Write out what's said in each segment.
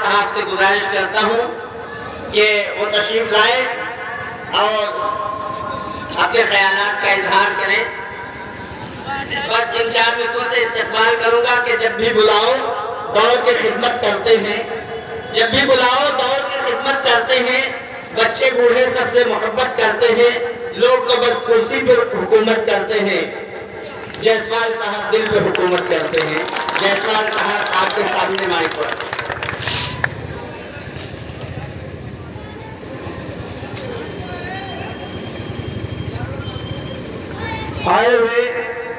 साहब से गुजारिश करता हूँ कि वो तशरीफ लाए और अपने ख्यालात का इजहार करें। बस इन 4 मिनटों से इस्तकबाल करूँगा कि जब भी बुलाओ दौड़ के खिदमत करते हैं, जब भी बुलाओ दौड़ के खिदमत करते हैं। बच्चे बूढ़े सबसे मोहब्बत करते हैं, लोग तो बस कुर्सी पर हुकूमत करते हैं। जायसवाल साहब दिल पे हुकूमत करते हैं। जायसवाल साहब आपके सामने माइक पर। आए हुए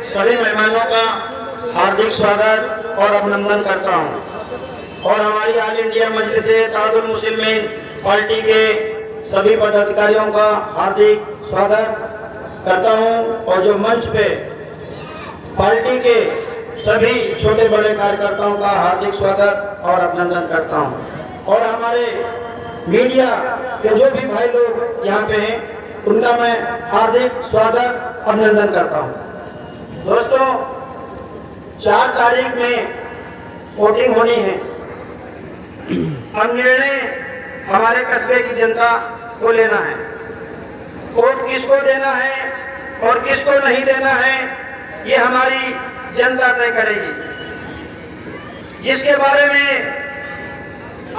सभी मेहमानों का हार्दिक स्वागत और अभिनंदन करता हूं और हमारी ऑल इंडिया मजलिस इत्तेहादुल मुस्लिमीन पार्टी के सभी पदाधिकारियों का हार्दिक स्वागत करता हूं और जो मंच पे पार्टी के सभी छोटे बड़े कार्यकर्ताओं का हार्दिक स्वागत और अभिनंदन करता हूं और हमारे मीडिया के जो भी भाई लोग यहाँ पे हैं उनका मैं हार्दिक स्वागत अभिनंदन करता हूं। दोस्तों 4 तारीख में वोटिंग होनी है। अब निर्णय हमारे कस्बे की जनता को लेना है। वोट किसको देना है और किसको नहीं देना है ये हमारी जनता तय करेगी। जिसके बारे में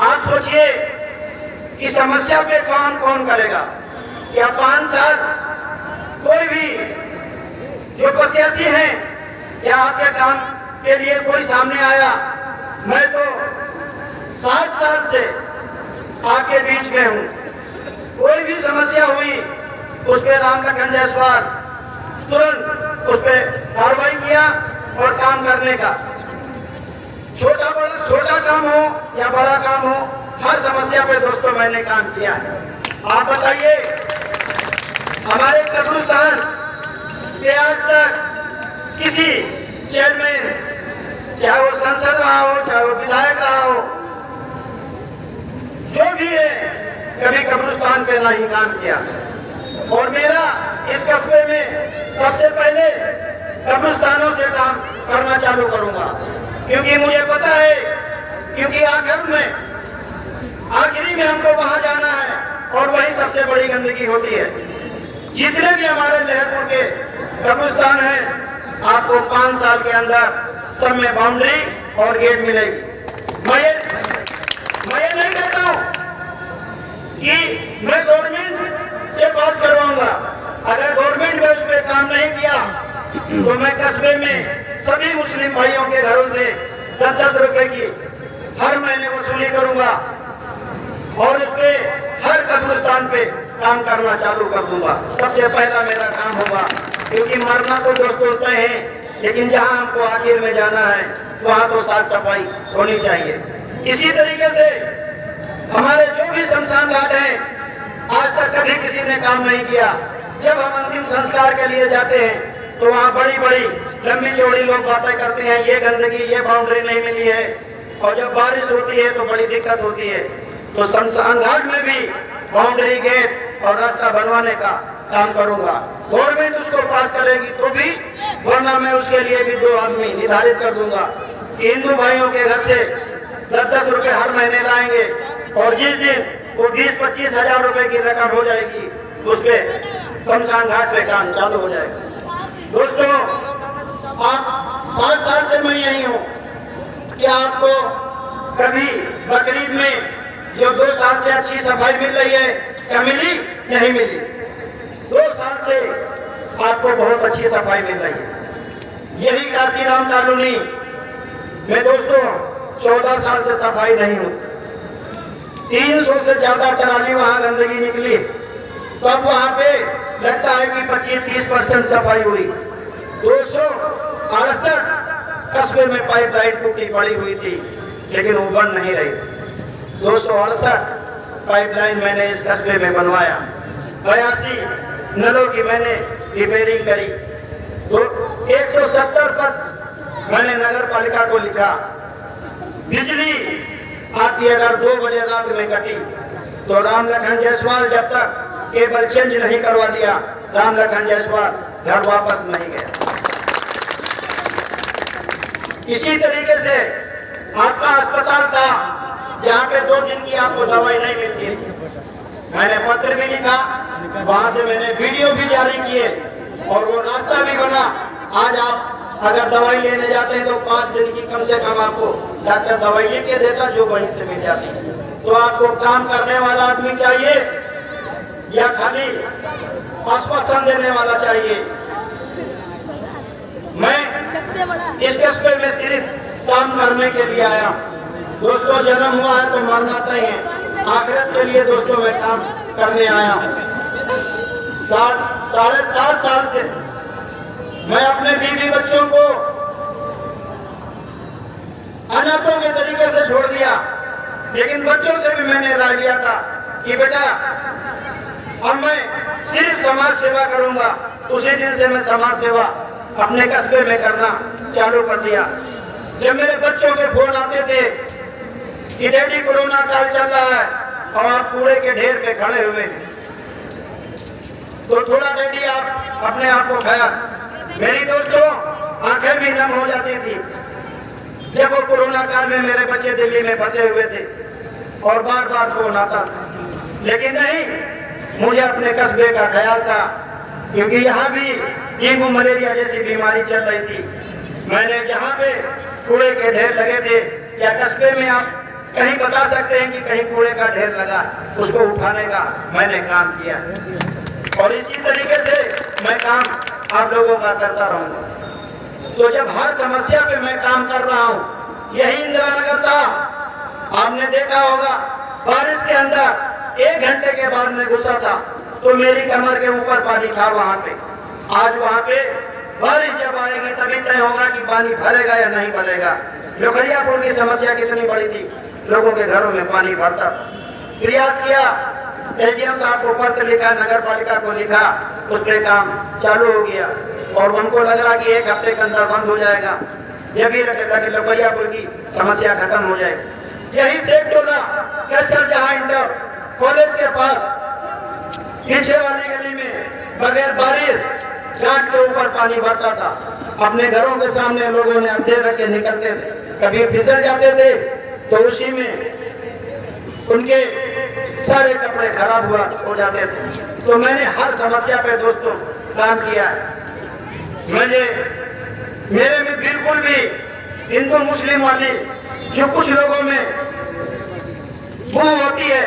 आप सोचिए कि समस्या पे काम कौन करेगा। क्या 5 साल कोई भी जो प्रत्याशी है या आपके काम के लिए कोई सामने आया? मैं तो 7 साल से आपके बीच में हूँ। कोई भी समस्या हुई उस पर राम लखन जायसवाल तुरंत उस पर कार्रवाई किया और काम करने का, छोटा काम हो या बड़ा काम हो, हर समस्या पे दोस्तों मैंने काम किया है। आप बताइए हमारे कब्रिस्तान पे आज तक किसी चेयरमैन, चाहे वो सांसद रहा हो चाहे वो विधायक रहा हो, जो भी है कभी कब्रिस्तान पे नहीं काम किया। और मेरा इस कस्बे में सबसे पहले कब्रिस्तानों से काम करना चालू करूंगा, क्योंकि मुझे पता है, क्योंकि आखिरी में हमको वहां जाना है और वही सबसे बड़ी गंदगी होती है। जितने भी हमारे लहरपुर के कब्रिस्तान हैं, आपको 5 साल के अंदर सब में बाउंड्री और गेट मिलेगी। मैं ये नहीं कहता हूँ कि मैं गवर्नमेंट से पास करवाऊंगा। अगर गवर्नमेंट ने उस पर काम नहीं किया तो मैं कस्बे में सभी मुस्लिम भाइयों के घरों से 10-10 रुपए की हर महीने वसूली करूंगा और उस पे हर कब्रिस्तान पे काम करना चालू कर दूंगा। सबसे पहला मेरा काम होगा, क्योंकि मरना तो दोस्तों होते हैं, लेकिन जहां हमको आखिर में जाना है वहां तो साफ सफाई होनी चाहिए। इसी तरीके से हमारे जो भी शमशान घाट है, आज तक कभी किसी ने काम नहीं किया। जब हम अंतिम संस्कार के लिए जाते हैं तो वहाँ बड़ी बड़ी लंबी चौड़ी लोग बातें करते हैं, ये गंदगी, ये बाउंड्री नहीं मिली है, और जब बारिश होती है तो बड़ी दिक्कत होती है। तो शमशान घाट में भी बाउंड्री, गेट और रास्ता बनवाने का काम करूंगा। गवर्नमेंट उसको पास करेगी तो भी, वरना मैं उसके लिए भी 2 आदमी निर्धारित कर दूंगा कि हिंदू भाइयों के घर से 10-10 रुपए हर महीने लाएंगे, और जिस दिन वो 20-25 हजार रुपए की रकम हो जाएगी उस पे शमशान घाट पे काम चालू हो जाएगा। दोस्तों, आप 7 साल से मैं यही हूँ। क्या आपको कभी बकरीद में जो 2 साल से अच्छी सफाई मिल रही है, क्या मिली? नहीं मिली। 2 साल से आपको बहुत अच्छी सफाई मिल रही है। यही काशीराम कॉलोनी में दोस्तों 14 साल से सफाई नहीं हुई। 300 से ज्यादा ट्राली वहां गंदगी निकली, तो अब वहां पे लगता है कि 25-30% सफाई हुई। 268 कस्बे में पाइपलाइन टूटी पड़ी हुई थी, लेकिन वो बन नहीं रही। 268 पाइपलाइन मैंने इस कस्बे में बनवाया। 82 नलों की मैंने रिपेयरिंग करी। तो 170 पत्र मैंने नगर पालिका को लिखा। बिजली आपकी अगर 2 बजे रात में कटी तो राम लखन जायसवाल जब तक केबल चेंज नहीं करवा दिया, राम लखन जायसवाल घर वापस नहीं गया। इसी तरीके से आपका अस्पताल था, जहाँ पे दिन की आपको दवाई नहीं मिलती है। मैंने पत्र भी लिखा, वहां से मैंने वीडियो भी जारी किए और वो रास्ता भी बना। आज आप अगर दवाई लेने जाते हैं तो 5 दिन की कम से कम आपको डॉक्टर दवाई लिख के देता, जो वहीं से मिल जाती। तो आपको काम करने वाला आदमी चाहिए या खाली आश्वासन देने वाला चाहिए? मैं इस कस्बे में सिर्फ काम करने के लिए आया। दोस्तों, जन्म हुआ है तो मरना तय है। आखिरत के लिए दोस्तों मैं काम करने आया। 7.5 साल से मैं अपने बीवी बच्चों को अनाथों के तरीके से छोड़ दिया, लेकिन बच्चों से भी मैंने राय लिया था कि बेटा अब मैं सिर्फ समाज सेवा करूंगा। उसी दिन से मैं समाज सेवा अपने कस्बे में करना चालू कर दिया। जब मेरे बच्चों के फोन आते थे कि डैडी कोरोना काल चल रहा है और आप कूड़े के ढेर पे खड़े हुए हैं, तो थोड़ा डैडी आप अपने आप को खाया। मेरी दोस्तों आंखें भी नम हो जाती थी जब वो कोरोना काल में मेरे बच्चे दिल्ली में फंसे हुए थे और बार बार फोन आता था। लेकिन नहीं, मुझे अपने कस्बे का ख्याल था, क्योंकि यहाँ भी डेंगू मलेरिया जैसी बीमारी चल रही थी। मैंने जहाँ पे कूड़े के ढेर लगे थे, क्या कस्बे में आप कहीं बता सकते हैं कि कहीं कूड़े का ढेर लगा? उसको उठाने का मैंने काम किया और इसी तरीके से मैं काम आप लोगों का करता रहूंगा। तो जब हर समस्या पे मैं काम कर रहा हूँ, यही इंदिरा नगर था। आपने देखा होगा बारिश के अंदर 1 घंटे के बाद मैं घुसा था तो मेरी कमर के ऊपर पानी था वहां पे। आज वहां पे बारिश जब आएगी तभी तय होगा कि पानी भरेगा या नहीं भरेगा। लोखरियापुर की समस्या कितनी बड़ी थी, लोगों के घरों में पानी भरता। प्रयास किया, एडीएम साहब को पत्र लिखा, नगर पालिका को लिखा, उस पर काम चालू हो गया और हमको लग रहा कि 1 हफ्ते के अंदर बंद हो जाएगा। जब भी लगेगा कि लोखरियापुर की समस्या खत्म हो जाए। यही शेख टोला कैसर जहां इंटर कॉलेज के पास पीछे वाली गली में बगैर बारिश घाट के ऊपर पानी भरता था। अपने घरों के सामने लोगों ने अंधेर रख के निकलते थे, कभी फिसल जाते थे तो उसी में उनके सारे कपड़े खराब हो जाते थे। तो मैंने हर समस्या पे दोस्तों काम किया है। मेरे में बिल्कुल भी हिंदू मुस्लिम वाली जो कुछ लोगों में वो होती है,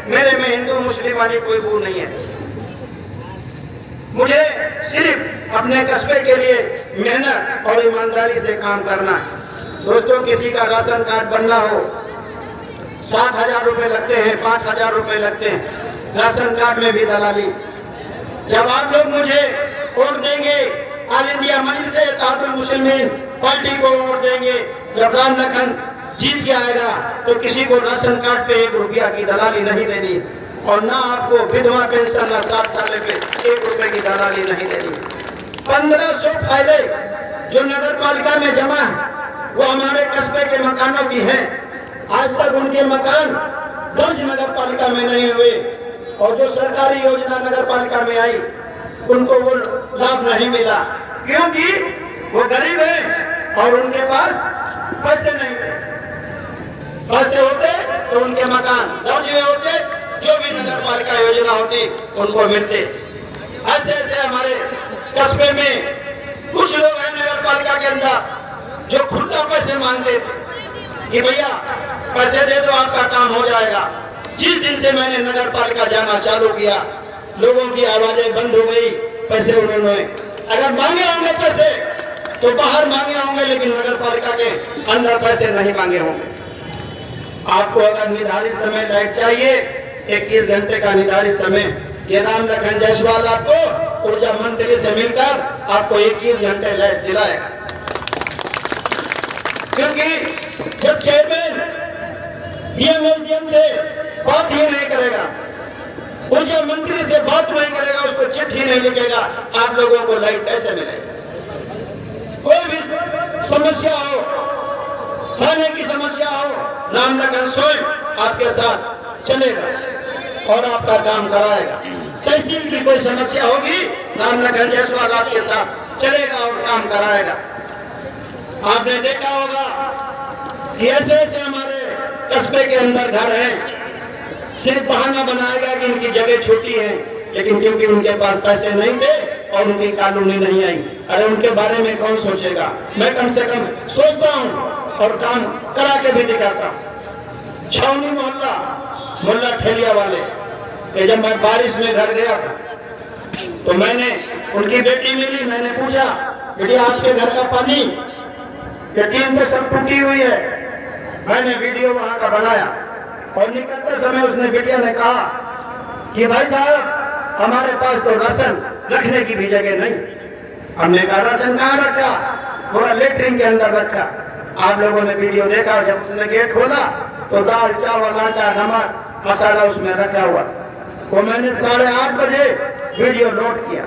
मेरे में हिंदू मुस्लिम वाली कोई वो नहीं है। मुझे सिर्फ अपने कस्बे के लिए मेहनत और ईमानदारी से काम करना है। दोस्तों, किसी का राशन कार्ड बनना हो 7,000 रुपए लगते हैं, 5,000 रुपए लगते हैं। राशन कार्ड में भी दलाली। जब आप लोग मुझे वोट देंगे, ऑल इंडिया मंच से इत्तेहादुल मुस्लिमीन पार्टी को वोट देंगे, जब राम लखन जीत के आएगा तो किसी को राशन कार्ड पे 1 रुपया की दलाली नहीं देनी और ना आपको विधवा पेंशन ना 7 साल पे 1 रुपए की दलाली नहीं देनी। 1500 फाइलें जो नगर पालिका में जमा है वो हमारे कस्बे के मकानों की हैं। आज तक उनके मकान दर्ज नगर पालिका में नहीं हुए और जो सरकारी योजना नगर पालिका में आई उनको वो लाभ नहीं मिला, क्योंकि वो गरीब है और उनके पास पैसे नहीं थे। पैसे होते तो उनके मकान दर्ज हुए होते, जो भी नगर पालिका योजना होती उनको मिलते। ऐसे ऐसे हमारे कस्बे में कुछ लोग हैं नगर पालिका के अंदर जो खुला पैसे मांगते थे कि भैया पैसे दे दो आपका काम हो जाएगा। जिस दिन से मैंने नगर पालिका जाना चालू किया, लोगों की आवाजें बंद हो गई। पैसे उन्होंने अगर मांगे होंगे पैसे तो बाहर मांगे होंगे, लेकिन नगर पालिका के अंदर पैसे नहीं मांगे होंगे। आपको अगर निर्धारित समय लाइट चाहिए, 21 घंटे का निर्धारित समय, ये राम लखन जायसवाल आपको ऊर्जा मंत्री से मिलकर आपको 21 घंटे लाइट दिलाएगा। क्योंकि जब चेयरमैन डीएम से बात ही नहीं करेगा, ऊर्जा मंत्री से बात नहीं करेगा, उसको चिट्ठी नहीं लिखेगा, आप लोगों को लाइट कैसे मिलेगा? कोई भी समस्या हो, खाने की समस्या हो, राम लखन स्वयं आपके साथ चलेगा और आपका काम कराएगा। तहसील की कोई समस्या होगी, राम लखन जायसवाल आपके साथ चलेगा और काम कराएगा। आपने देखा होगा कि ऐसे ऐसे हमारे कस्बे के अंदर घर हैं सिर्फ बहाना बनाया गया कि इनकी जगह छोटी है, लेकिन क्योंकि उनके पास पैसे नहीं थे और उनकी कॉलोनी नहीं आई। अरे उनके बारे में कौन सोचेगा? मैं कम से कम सोचता हूँ और काम करा के भी दिखाता हूँ। छावनी मोहल्ला, मोहल्ला ठेलिया वाले कि जब मैं बारिश में घर गया था तो मैंने उनकी बेटी मिली, मैंने पूछा बेटी आपके घर का पानी, ये टीन तो सब टूटी हुई है। मैंने वीडियो वहां का बनाया और निकलते समय उसने बेटिया ने कहा कि भाई साहब हमारे पास तो राशन रखने की भी जगह नहीं। हमने कहा राशन कहाँ रखा? पूरा लेटरिन के अंदर रखा। आप लोगों ने वीडियो देखा और जब उसने गेट खोला तो दाल चावल आटा नमक मसाला उसमें रखा हुआ। वो मैंने 8:30 बजे वीडियो लोड किया।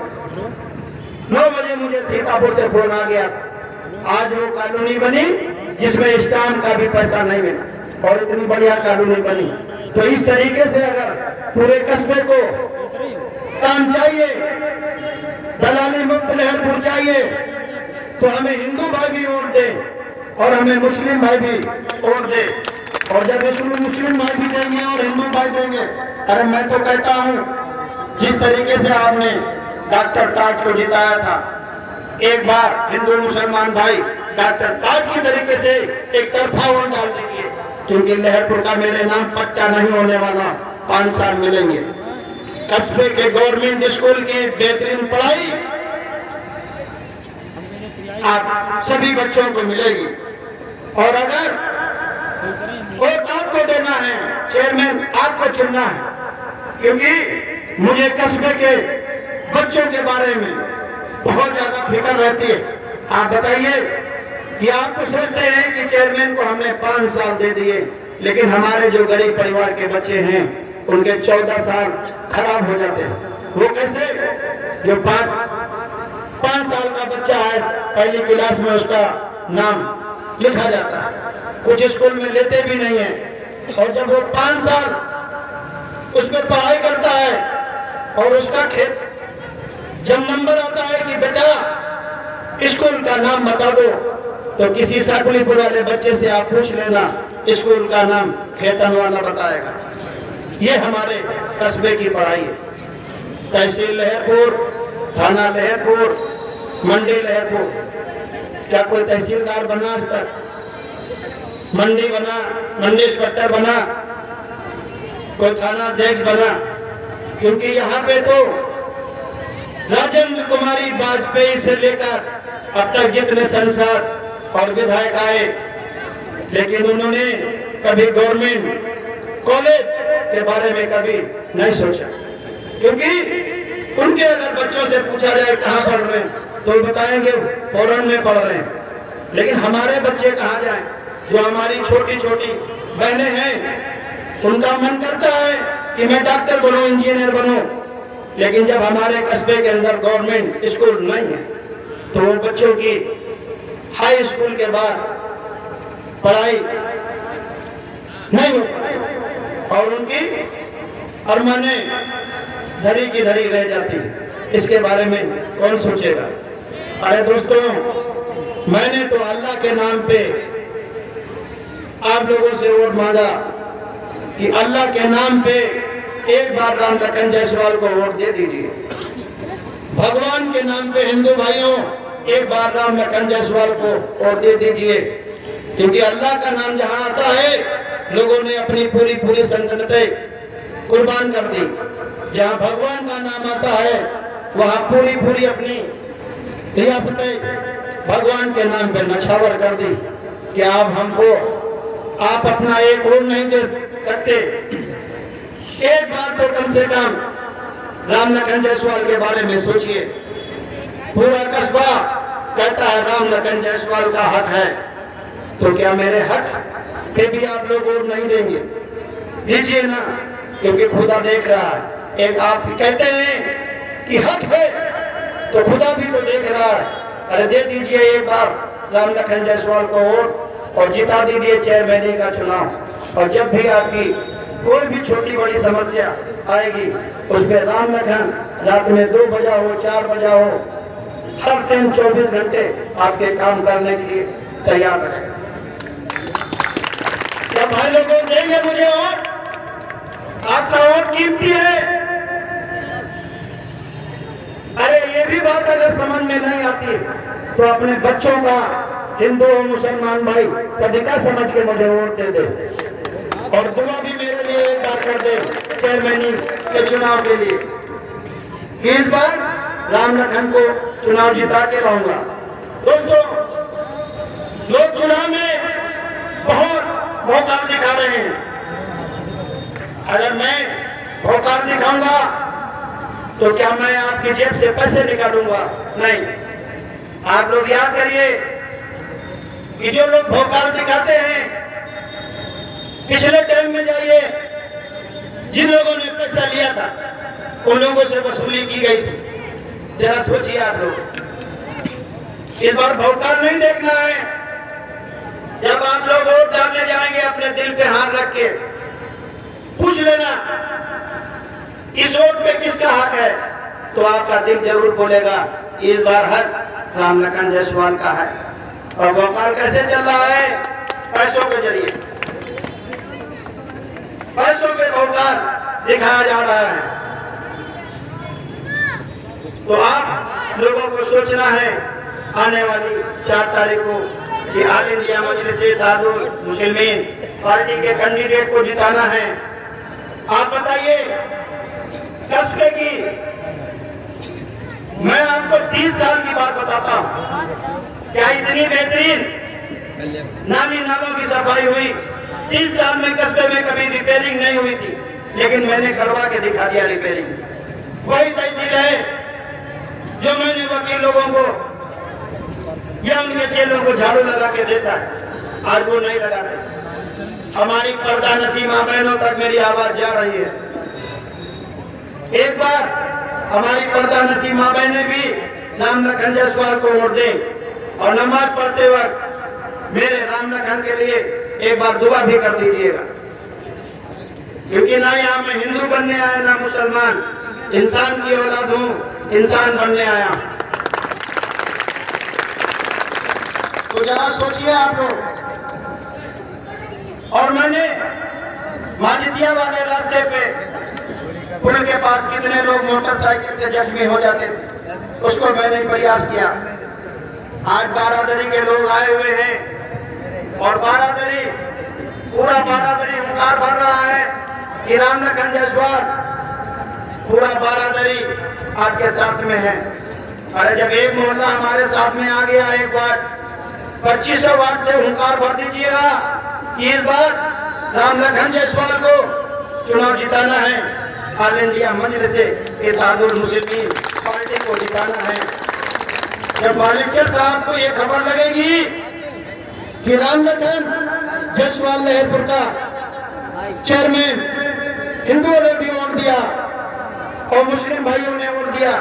9 बजे मुझे सीतापुर से फोन आ गया। आज वो कॉलोनी बनी जिसमें स्टाम्प का भी पैसा नहीं मिला और इतनी बढ़िया कॉलोनी बनी। तो इस तरीके से अगर पूरे कस्बे को काम चाहिए, दलाली मुक्त लहरपुर चाहिए, तो हमें हिंदू भाई भी वोट दे और हमें मुस्लिम भाई भी वोट दे। और जब मुस्लिम भाई भी देंगे और हिंदू भाई देंगे, अरे मैं तो कहता हूँ जिस तरीके से आपने डॉक्टर ताज को जिताया था, एक बार हिंदू मुसलमान भाई डॉक्टर ताज की तरीके से एक तरफा वोट डाल दीजिए, क्योंकि लहरपुर का मेरे नाम पट्टा नहीं होने वाला। 5 साल मिलेंगे। कस्बे के गवर्नमेंट स्कूल की बेहतरीन पढ़ाई आप सभी बच्चों को मिलेगी। और अगर वोट आपको देना है, चेयरमैन आपको चुनना है, क्योंकि मुझे कस्बे के बच्चों के बारे में बहुत ज्यादा फिक्र रहती है। आप बताइए कि आप तो सोचते हैं कि चेयरमैन को हमने 5 साल दे दिए, लेकिन हमारे जो गरीब परिवार के बच्चे हैं उनके 14 साल खराब हो जाते हैं। वो कैसे? जो 5 साल का बच्चा है, पहली क्लास में उसका नाम लिखा जाता है, कुछ स्कूल में लेते भी नहीं है। और जब वो 5 साल उसमें पढ़ाई करता है और उसका जब नंबर आता है कि बेटा स्कूल का नाम बता दो, तो किसी साकुलीपुर वाले बच्चे से आप पूछ लेना, स्कूल का नाम खेतन वाला बताएगा। ये हमारे कस्बे की पढ़ाई है। तहसील लहरपुर, थाना लहरपुर, मंडी लहरपुर। क्या कोई तहसीलदार बना आज तक? मंडी बना, मंडी इंस्पेक्टर बना, कोई थाना अध्यक्ष बना? क्योंकि यहाँ पे तो राजेंद्र कुमारी वाजपेयी से लेकर अब तक जितने सांसद और विधायक आए, लेकिन उन्होंने कभी गवर्नमेंट कॉलेज के बारे में कभी नहीं सोचा। क्योंकि उनके अगर बच्चों से पूछा जाए कहाँ पढ़ रहे हैं तो बताएंगे फॉरेन में पढ़ रहे हैं। लेकिन हमारे बच्चे कहाँ जाएं? जो हमारी छोटी छोटी बहनें हैं, उनका मन करता है कि मैं डॉक्टर बनूं, इंजीनियर बनूं, लेकिन जब हमारे कस्बे के अंदर गवर्नमेंट स्कूल नहीं है तो वो बच्चों की हाई स्कूल के बाद पढ़ाई नहीं हो पाती और उनकी अरमाने धरी की धरी रह जाती। इसके बारे में कौन सोचेगा? अरे दोस्तों, मैंने तो अल्लाह के नाम पे आप लोगों से वोट मांगा कि अल्लाह के नाम पे एक बार राम लखन जायसवाल को वोट दे दीजिए। भगवान के नाम पे हिंदू भाइयों एक बार राम लखन जायसवाल को वोट दे दीजिए, क्योंकि अल्लाह का नाम जहां आता है लोगों ने अपनी पूरी सल्तनतें कुर्बान कर दी। जहां भगवान का नाम आता है वहां पूरी अपनी रियासतें भगवान के नाम पे नछावर कर दी। क्या आप अपना एक वोट नहीं दे सकते? एक बार तो कम से कम राम लखन जायसवाल के बारे में सोचिए। पूरा कस्बा कहता है राम लखन जायसवाल का हक है, तो क्या मेरे हक पे भी आप लोग वोट नहीं देंगे? दीजिए ना, क्योंकि खुदा देख रहा है। एक आप कहते हैं कि हक है तो खुदा भी तो देख रहा है। अरे दे दीजिए एक बार राम लखन जायसवाल को वोट और जिता दीजिए चेयरमैन का चुनाव। और जब भी आपकी कोई भी छोटी बड़ी समस्या आएगी उसमें राम लखन रात में 2 बजा हो 4 बजा हो, हर टाइम 24 घंटे आपके काम करने के लिए तैयार है। क्या भाई लोगों देंगे मुझे और आप आती है तो अपने बच्चों का हिंदू और मुसलमान भाई सदका समझ के मुझे वोट दे दे और दुआ भी मेरे लिए एक बार कर दे चेयरमैन के चुनाव के लिए कि इस बार राम लखन को चुनाव जिता के लाऊंगा। दोस्तों, लोग चुनाव में बहुत भौकाल दिखा रहे हैं। अगर मैं भौकाल दिखाऊंगा तो क्या मैं आपकी जेब से पैसे निकालूंगा? नहीं। आप लोग याद करिए कि जो लोग भौकाल दिखाते हैं, पिछले टाइम में जाइए, जिन लोगों ने पैसा लिया था उन लोगों से वसूली की गई थी। जरा सोचिए आप लोग, इस बार भौकाल नहीं देखना है। जब आप लोग वोट डालने जाएंगे अपने दिल पे हाथ रख के पूछ लेना इस वोट पे किसका हक है, तो आपका दिल जरूर बोलेगा इस बार हक राम लखन जायसवाल का है। और भोपाल कैसे चल रहा है? पैसों के जरिए, पैसों पे भोपाल दिखाया जा रहा है। तो आप लोगों को सोचना है आने वाली 4 तारीख को कि ऑल इंडिया मजलिस इत्तेहादुल मुस्लिमीन पार्टी के कैंडिडेट को जिताना है। आप बताइए, कस्बे की मैं आपको 30 साल की बात बताता हूं, क्या इतनी बेहतरीन नाली नालों की सफाई हुई? 30 साल में कस्बे में कभी रिपेयरिंग नहीं हुई थी, लेकिन मैंने करवा के दिखा दिया रिपेयरिंग। वही तहसील है जो मैंने वकील लोगों को या उनके चेलों को झाड़ू लगा के देता है, आज वो नहीं लगाते। हमारी पर्दा नसीब मां बहनों तक मेरी आवाज जा रही है। एक बार हमारी पर्दा नसीब मां बहनें भी राम लखन जायसवाल को वोट दें और नमाज पढ़ते वक्त मेरे राम लखन के लिए एक बार दुआ भी कर दीजिएगा, क्योंकि ना यहाँ मैं हिंदू बनने आया ना मुसलमान, इंसान की औलाद हूँ, इंसान बनने आया। तो जरा सोचिए आप लोग। और मैंने माजिदिया वाले रास्ते पे पुल के पास कितने लोग मोटरसाइकिल से जख्मी हो जाते थे, उसको मैंने प्रयास किया। आज बारादरी के लोग आए हुए हैं और बारादरी पूरा बारादरी हुंकार भर रहा है कि राम लखन जायसवाल पूरा बारादरी आपके साथ में है। अरे जब एक मोहल्ला हमारे साथ में आ गया, एक वार्ड 2500 वार्ड से हुंकार भर दीजिएगा कि इस बार राम लखन जायसवाल को चुनाव जिताना है, ऑल इंडिया मजलिस इत्तेहादुल मुस्लिमीन पार्टी को जिताना है। जब बालिस्टर साहब को ये खबर लगेगी कि राम लखन जायसवाल लहरपुर का चेयरमैन हिंदुओं ने भी वोट दिया और मुस्लिम भाइयों ने वोट दिया,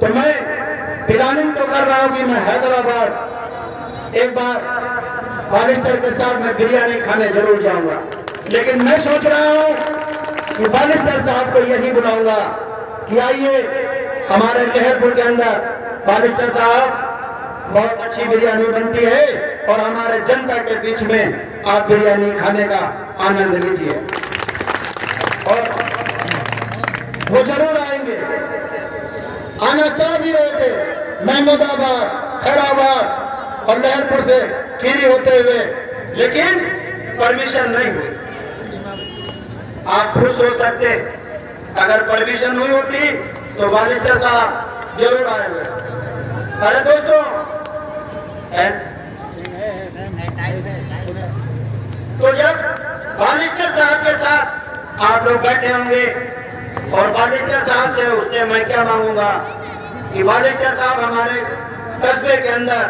तो मैं प्लानिंग तो कर रहा हूं कि मैं हैदराबाद एक बार बालिस्टर के साथ में बिरयानी खाने जरूर जाऊंगा। लेकिन मैं सोच रहा हूं कि बालिस्टर साहब को यही बुलाऊंगा कि आइए हमारे लहरपुर के अंदर बालिस्टर साहब बहुत अच्छी बिरयानी बनती है और हमारे जनता के बीच में आप बिरयानी खाने का आनंद लीजिए। और वो जरूर आएंगे, आना चाह भी रहे थे, महमूदाबाद, खैराबाद और लहरपुर से खीरी होते हुए, लेकिन परमिशन नहीं हुई। आप खुश हो सकते, अगर परमिशन हुई होती तो बालिस्टर साहब जरूर आए हुए। अरे दोस्तों, तो जब बालिस्टर साहब के साथ आप लोग बैठे होंगे और बालिस्टर साहब से उसने मैं क्या मांगूंगा कि बालिस्टर साहब हमारे कस्बे के अंदर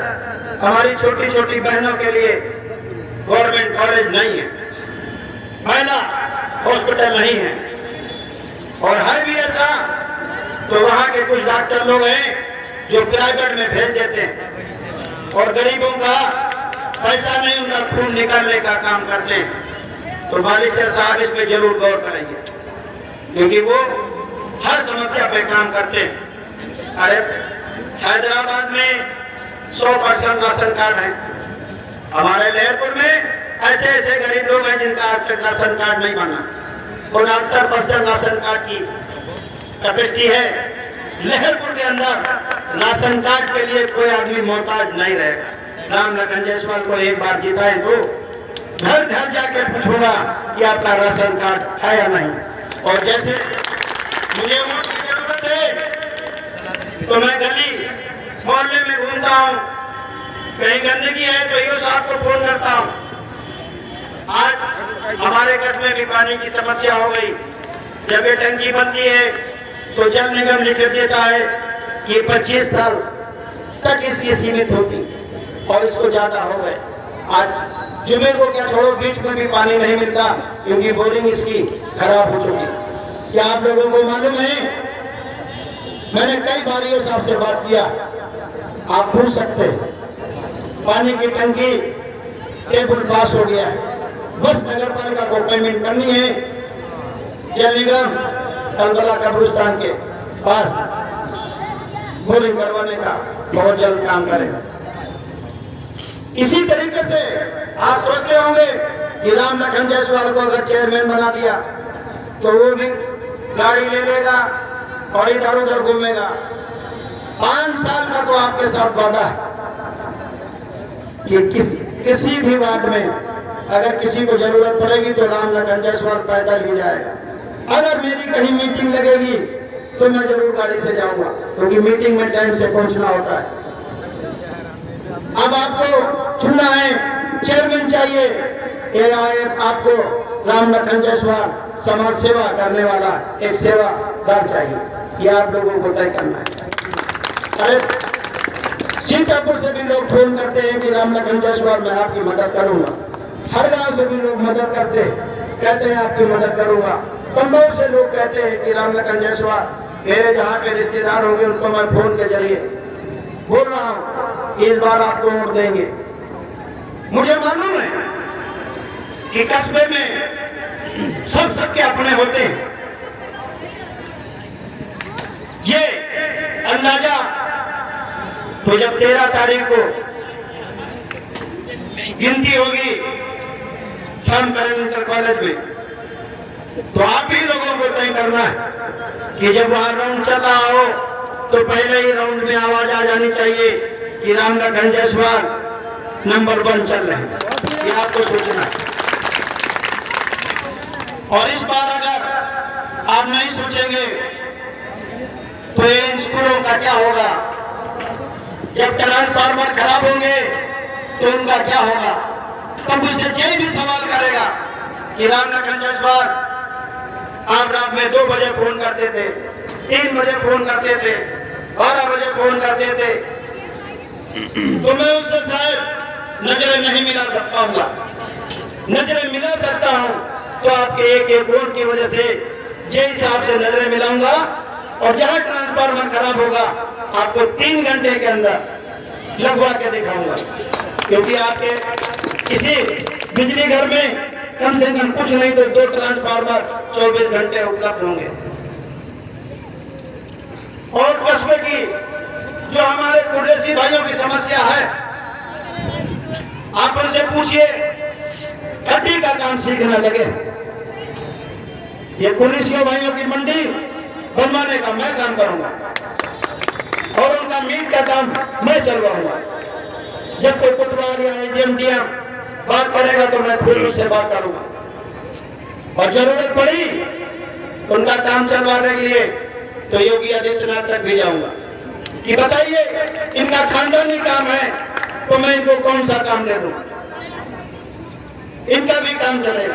हमारी छोटी छोटी बहनों के लिए गवर्नमेंट कॉलेज नहीं है, महिला हॉस्पिटल नहीं है, और है भी ऐसा तो वहाँ के कुछ डॉक्टर लोग हैं जो प्राइवेट में भेज देते हैं और गरीबों का पैसा नहीं, उनका खून निकालने का काम करते हैं। तो बालिस्टर साहब इस पे जरूर गौर करेंगे, क्योंकि वो हर समस्या पे काम करते हैं। अरे हैदराबाद में 100% राशन कार्ड है, हमारे लहरपुर में ऐसे ऐसे गरीब लोग हैं जिनका आज तक राशन कार्ड नहीं बना। 69% राशन कार्ड की कैपेसिटी है, लहरपुर के अंदर राशन कार्ड के लिए कोई आदमी मोहताज नहीं रहेगा। राम लखन जायसवाल को एक बार जिताए तो घर घर जाके पूछूंगा कि आपका राशन कार्ड है या नहीं। और जैसे मुझे वोट की जरूरत है तो मैं गली मोहल्ले में घूमता हूँ, कहीं गंदगी है तो यो साहब को फोन करता हूँ। आज हमारे कस्बे में पानी की समस्या हो गई। जब ये टंकी बनती है तो जल निगम लिख देता है कि 25 साल तक इसकी सीमित होती और इसको ज्यादा हो गए। आज जुमे को क्या छोड़ो, बीच में भी पानी नहीं मिलता क्योंकि बोरिंग इसकी खराब हो चुकी। क्या आप लोगों को मालूम है, मैंने कई बार ये साहब से बात किया, आप पूछ सकते हैं, पानी की टंकी टेबल पास हो गया है, बस नगर पालिका को पेमेंट करनी है। जल निगम तलबला कब्रिस्तान के पास बोरिंग करवाने का बहुत जल्द काम करेगा। इसी तरीके से आप सोचते होंगे कि राम लखन जायसवाल को अगर चेयरमैन बना दिया तो वो भी गाड़ी ले लेगा और इधर उधर घूमेगा। 5 साल का तो आपके साथ वादा है कि किसी भी वार्ड में अगर किसी को जरूरत पड़ेगी तो राम लखन जायसवाल पैदल ही जाएगा। अगर मेरी कहीं मीटिंग लगेगी तो मैं जरूर गाड़ी से जाऊंगा क्योंकि मीटिंग में टाइम से पहुंचना होता है। अब आपको चुनना है, चेयरमैन चाहिए या आपको राम लखन जायसवाल समाज सेवा करने वाला एक सेवादार चाहिए, यह आप लोगों को तय करना है। अरे सीतापुर से भी लोग फोन करते हैं कि राम लखन जायसवाल मैं आपकी मदद करूंगा। हर गांव से भी लोग मदद कहते हैं आपकी मदद करूंगा। तंबोर से लोग कहते हैं कि राम लखन जायसवाल मेरे जहाँ पे रिश्तेदार होंगे उनको मैं फोन के जरिए बोल रहा हूँ इस बार आपको वोट देंगे। मुझे मालूम है कि कस्बे में सबके अपने होते हैं। ये अंदाजा तो जब 13 तारीख को गिनती होगी शाम इंटर कॉलेज में तो आप ही लोगों को तय करना है कि जब वहां राउंड चल रहा हो तो पहले ही राउंड में आवाज आ जानी चाहिए कि राम लखन जायसवाल नंबर 1 चल रहे हैं। ये आपको सोचना है। और इस बार अगर आप नहीं सोचेंगे तो इन स्कूलों का क्या होगा? जब ट्रांसफार्मर खराब होंगे तो उनका क्या होगा? तब उससे यही भी सवाल करेगा कि राम लखन जायसवाल आप रात में 2 बजे फोन करते थे, 3 बजे फोन करते थे, 12 बजे फोन करते थे, तो मैं उससे शायद नजरें नहीं मिला पाऊंगा। नजरें मिला सकता हूं तो आपके एक वोट की वजह से जिस हिसाब से नजरें मिलाऊंगा और जहां ट्रांसफार्मर खराब होगा आपको 3 घंटे के अंदर लगवा के दिखाऊंगा। क्योंकि आपके किसी बिजली घर में कम से कम कुछ नहीं तो 2 ट्रांसफार्मर 24 घंटे उपलब्ध होंगे। और कस्बे की जो हमारे कुरेशी भाइयों की समस्या है आप उनसे पूछिए, खट्टी का काम सीखना लगे। ये कुरेशियों भाइयों की मंडी बनवाने का मैं काम करूंगा और उनका मीट का काम मैं चलवाऊंगा। जब कोई कुटवार या एडीएम दिया बात करेगा तो मैं खुद उससे बात करूंगा और जरूरत पड़ी उनका काम चलवाने के लिए तो योगी आदित्यनाथ तक भी जाऊंगा कि बताइए इनका खानदानी काम है तो मैं इनको कौन सा काम दे दूं, इनका भी काम चलेगा।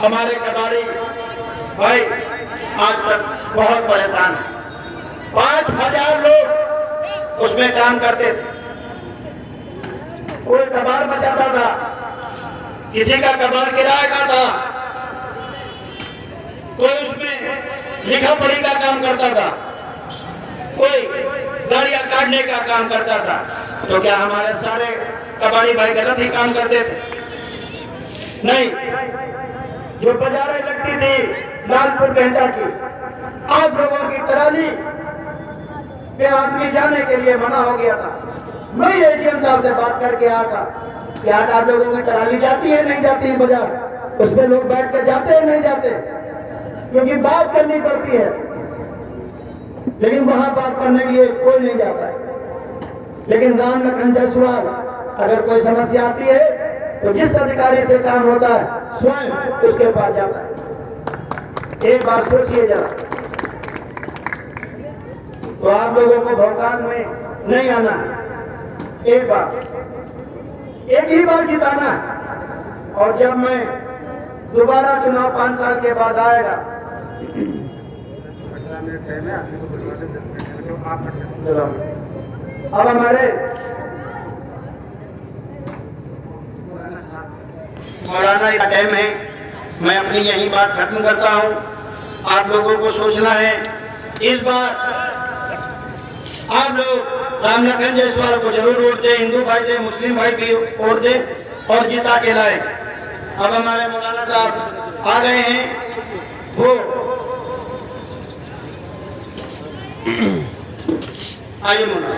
हमारे कबाड़ी भाई आज तक बहुत परेशान है। 5000 लोग उसमें काम करते थे। कोई कबाड़ बचाता था, किसी का कबाड़ किराए का था, कोई उसमें लिखा पढ़ी का काम करता था, कोई गाड़ियां काटने का काम करता था। तो क्या हमारे सारे कबाड़ी भाई गलत ही काम करते थे? नहीं। जो बाजारें लगती थी लालपुर बेहटा की, आप लोगों की ट्राली पे आदमी जाने के लिए मना हो गया था। मैं एडीएम साहब से बात करके आया था कि आज आप लोगों की ट्राली जाती है नहीं जाती है बाजार, उसमें लोग बैठ कर जाते हैं नहीं जाते, क्योंकि बात करनी पड़ती है। लेकिन वहां बात करने के लिए कोई नहीं जाता है। लेकिन राम लखन जायसवाल अगर कोई समस्या आती है तो जिस अधिकारी से काम होता है स्वयं उसके पास जाता है। एक बात सोचिए जरा, तो आप लोगों को भोकाल में नहीं आना है। एक ही बार जिताना है। और जब मैं दोबारा चुनाव 5 साल के बाद आएगा, अब हमारे मौलाना का टाइम है, मैं अपनी यही बात खत्म करता हूं। आप लोगों को सोचना है, इस बार आप लोग राम लखन जायसवाल को जरूर वोट दें, हिंदू भाई दें, मुस्लिम भाई भी वोट दें और जिता के लाए। अब हमारे मौलाना साहब आ गए हैं, वो आइए मौलाना।